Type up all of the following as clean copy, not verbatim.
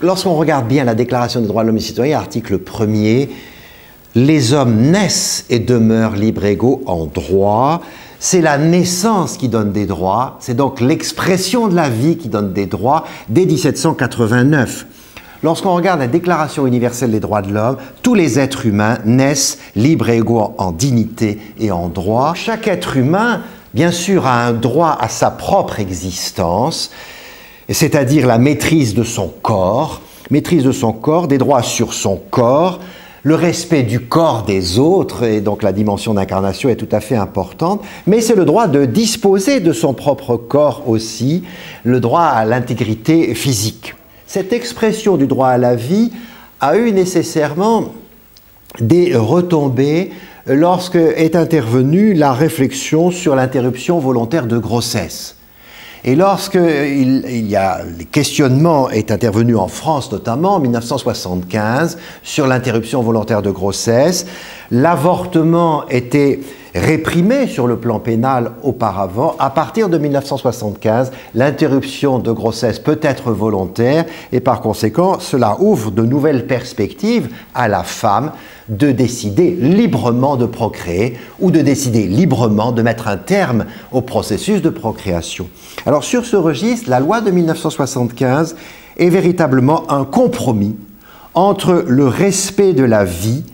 Lorsqu'on regarde bien la Déclaration des droits de l'homme et du citoyen, article 1er, les hommes naissent et demeurent libres et égaux en droit. C'est la naissance qui donne des droits, c'est donc l'expression de la vie qui donne des droits dès 1789. Lorsqu'on regarde la Déclaration universelle des droits de l'homme, tous les êtres humains naissent libres et égaux en dignité et en droit. Chaque être humain, bien sûr, a un droit à sa propre existence, c'est-à-dire la maîtrise de son corps, des droits sur son corps, le respect du corps des autres, et donc la dimension d'incarnation est tout à fait importante, mais c'est le droit de disposer de son propre corps aussi, le droit à l'intégrité physique. Cette expression du droit à la vie a eu nécessairement des retombées lorsque est intervenue la réflexion sur l'interruption volontaire de grossesse. Et lorsque les questionnements est intervenu en France notamment en 1975 sur l'interruption volontaire de grossesse, l'avortement était réprimé sur le plan pénal auparavant. À partir de 1975, l'interruption de grossesse peut être volontaire et par conséquent, cela ouvre de nouvelles perspectives à la femme de décider librement de procréer ou de décider librement de mettre un terme au processus de procréation. Alors sur ce registre, la loi de 1975 est véritablement un compromis entre le respect de la vie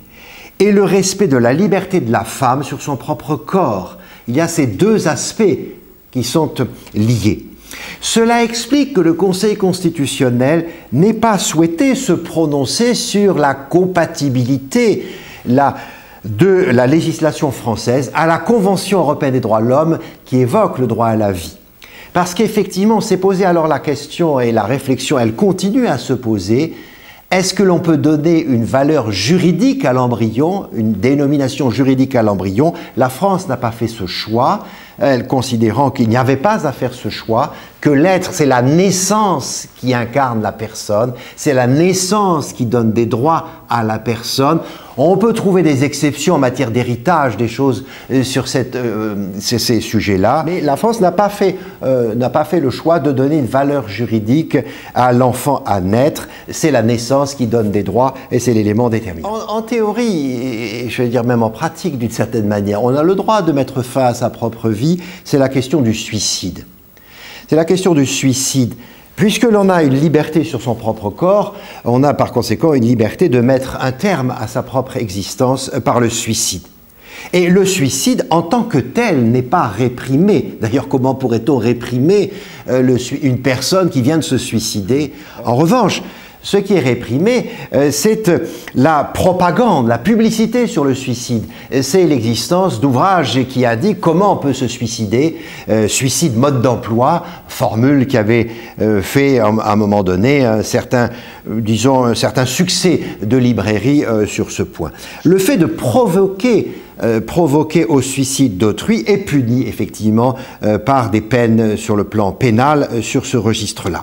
et le respect de la liberté de la femme sur son propre corps. Il y a ces deux aspects qui sont liés. Cela explique que le Conseil constitutionnel n'ait pas souhaité se prononcer sur la compatibilité de la législation française à la Convention européenne des droits de l'homme qui évoque le droit à la vie. Parce qu'effectivement, s'est posé alors la question et la réflexion, elle continue à se poser. Est-ce que l'on peut donner une valeur juridique à l'embryon, une dénomination juridique à l'embryon? La France n'a pas fait ce choix, elle considérant qu'il n'y avait pas à faire ce choix, que l'être, c'est la naissance qui incarne la personne, c'est la naissance qui donne des droits à la personne. On peut trouver des exceptions en matière d'héritage, des choses sur ces sujets-là, mais la France n'a pas fait le choix de donner une valeur juridique à l'enfant à naître. C'est la naissance qui donne des droits et c'est l'élément déterminant. En théorie, et je vais dire même en pratique d'une certaine manière, on a le droit de mettre fin à sa propre vie, c'est la question du suicide. C'est la question du suicide. Puisque l'on a une liberté sur son propre corps, on a par conséquent une liberté de mettre un terme à sa propre existence par le suicide. Et le suicide, en tant que tel, n'est pas réprimé. D'ailleurs, comment pourrait-on réprimer une personne qui vient de se suicider? En revanche, ce qui est réprimé, c'est la propagande, la publicité sur le suicide. C'est l'existence d'ouvrages qui indiquent comment on peut se suicider, suicide mode d'emploi, formule qui avait fait à un moment donné un certain succès de librairie sur ce point. Le fait de provoquer au suicide d'autrui est puni effectivement par des peines sur le plan pénal sur ce registre-là.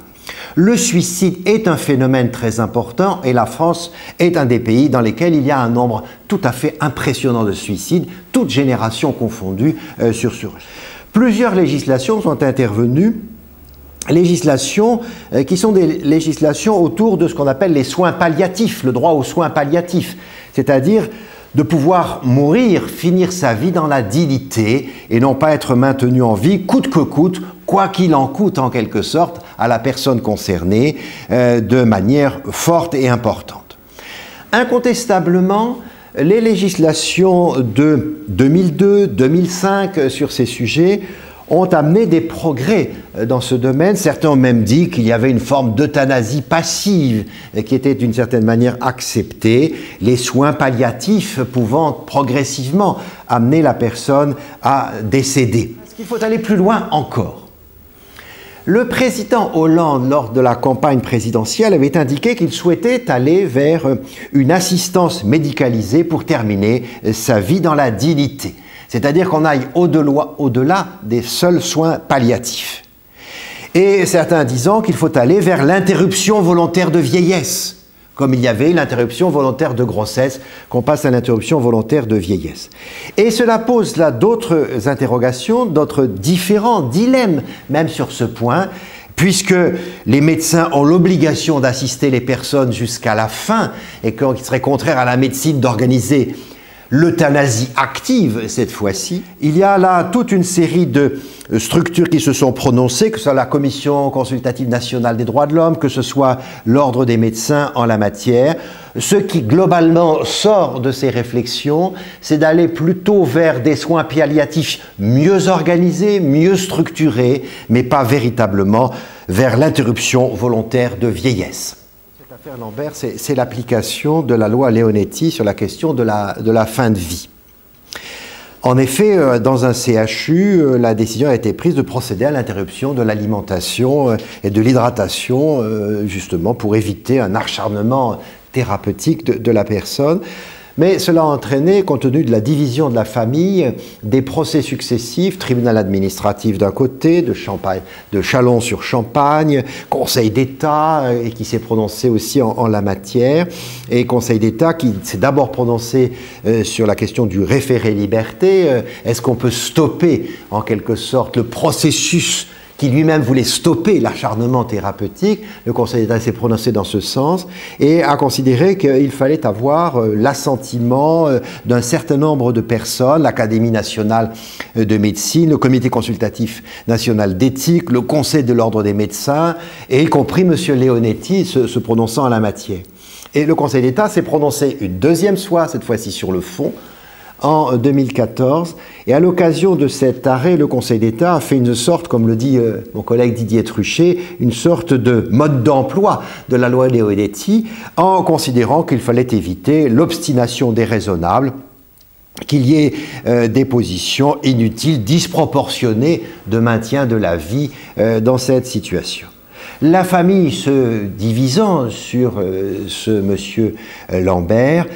Le suicide est un phénomène très important et la France est un des pays dans lesquels il y a un nombre tout à fait impressionnant de suicides, toutes générations confondues sur ce registre. Plusieurs législations sont intervenues, législations qui sont des législations autour de ce qu'on appelle les soins palliatifs, le droit aux soins palliatifs, c'est-à-dire de pouvoir mourir, finir sa vie dans la dignité et non pas être maintenu en vie coûte que coûte, quoi qu'il en coûte en quelque sorte à la personne concernée de manière forte et importante. Incontestablement, les législations de 2002, 2005 sur ces sujets ont amené des progrès dans ce domaine. Certains ont même dit qu'il y avait une forme d'euthanasie passive qui était d'une certaine manière acceptée, les soins palliatifs pouvant progressivement amener la personne à décéder. Est-ce qu'il faut aller plus loin encore? Le président Hollande, lors de la campagne présidentielle, avait indiqué qu'il souhaitait aller vers une assistance médicalisée pour terminer sa vie dans la dignité. C'est-à-dire qu'on aille au-delà des seuls soins palliatifs. Et certains disant qu'il faut aller vers l'interruption volontaire de vieillesse, comme il y avait l'interruption volontaire de grossesse, qu'on passe à l'interruption volontaire de vieillesse. Et cela pose là d'autres interrogations, d'autres différents dilemmes, même sur ce point, puisque les médecins ont l'obligation d'assister les personnes jusqu'à la fin et qu'il serait contraire à la médecine d'organiser l'euthanasie active cette fois-ci. Il y a là toute une série de structures qui se sont prononcées, que ce soit la Commission consultative nationale des droits de l'homme, que ce soit l'Ordre des médecins en la matière. Ce qui globalement sort de ces réflexions, c'est d'aller plutôt vers des soins palliatifs mieux organisés, mieux structurés, mais pas véritablement vers l'interruption volontaire de vieillesse. L'affaire Lambert, c'est l'application de la loi Leonetti sur la question de la fin de vie. En effet, dans un CHU, la décision a été prise de procéder à l'interruption de l'alimentation et de l'hydratation, justement pour éviter un acharnement thérapeutique de la personne. Mais cela a entraîné, compte tenu de la division de la famille, des procès successifs, tribunal administratif d'un côté, de Châlons-sur-Champagne, Conseil d'État, et qui s'est prononcé aussi en la matière, et Conseil d'État qui s'est d'abord prononcé sur la question du référé-liberté. Est-ce qu'on peut stopper, en quelque sorte, le processus qui lui-même voulait stopper l'acharnement thérapeutique? Le Conseil d'État s'est prononcé dans ce sens et a considéré qu'il fallait avoir l'assentiment d'un certain nombre de personnes, l'Académie nationale de médecine, le Comité consultatif national d'éthique, le Conseil de l'Ordre des médecins, et y compris M. Leonetti se prononçant en la matière. Et le Conseil d'État s'est prononcé une deuxième fois, cette fois-ci sur le fond, en 2014, et à l'occasion de cet arrêt, le Conseil d'État a fait une sorte, comme le dit mon collègue Didier Truchet, une sorte de mode d'emploi de la loi Leonetti, en considérant qu'il fallait éviter l'obstination déraisonnable, qu'il y ait des positions inutiles, disproportionnées de maintien de la vie dans cette situation. La famille se divisant sur ce monsieur Lambert,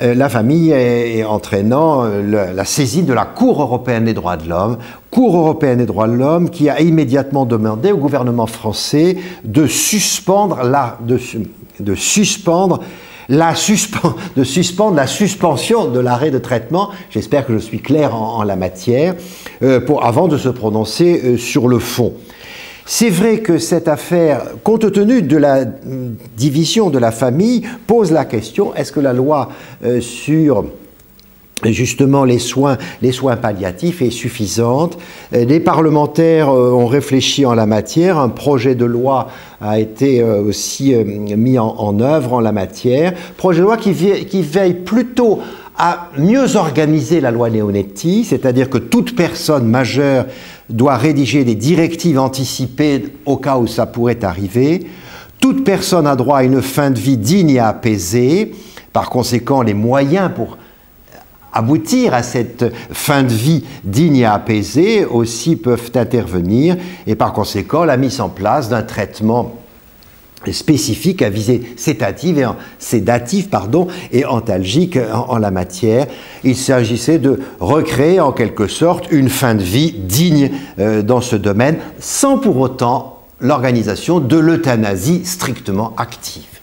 la famille est entraînant la saisine de la Cour européenne des droits de l'homme, Cour européenne des droits de l'homme qui a immédiatement demandé au gouvernement français de suspendre la suspension de l'arrêt de traitement. J'espère que je suis clair en la matière, avant de se prononcer sur le fond. C'est vrai que cette affaire, compte tenu de la division de la famille, pose la question, est-ce que la loi sur justement les soins palliatifs est suffisante? Les parlementaires ont réfléchi en la matière, un projet de loi a été aussi mis en œuvre en la matière, projet de loi qui veille plutôt à mieux organiser la loi Leonetti, c'est-à-dire que toute personne majeure doit rédiger des directives anticipées au cas où ça pourrait arriver. Toute personne a droit à une fin de vie digne et apaisée. Par conséquent, les moyens pour aboutir à cette fin de vie digne et apaisée aussi peuvent intervenir. Et par conséquent, la mise en place d'un traitement spécifique à visée sédative et antalgique en la matière. Il s'agissait de recréer en quelque sorte une fin de vie digne dans ce domaine, sans pour autant l'organisation de l'euthanasie strictement active.